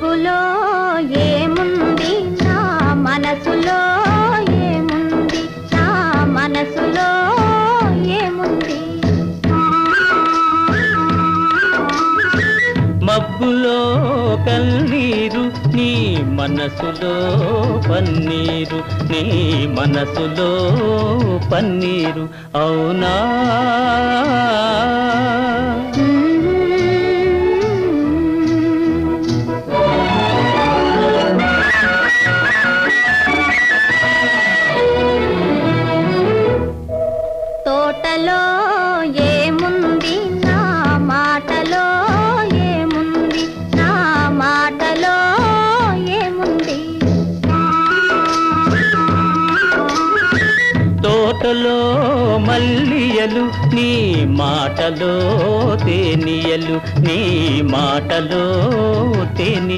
మబ్బులో ఏముంది నా మనసులో ఏముంది నా మనసులో ఏముంది మబ్బులో కన్నీరు నీ మనసులో పన్నీరు నీ మనసులో పన్నీరు అవునా తోటలో ఏముంది నా మాటలో ఏముంది నా మాటలో ఏముంది తోటలో మల్లియలు నీ మాటలో తేనియలు నీ మాటలో తేని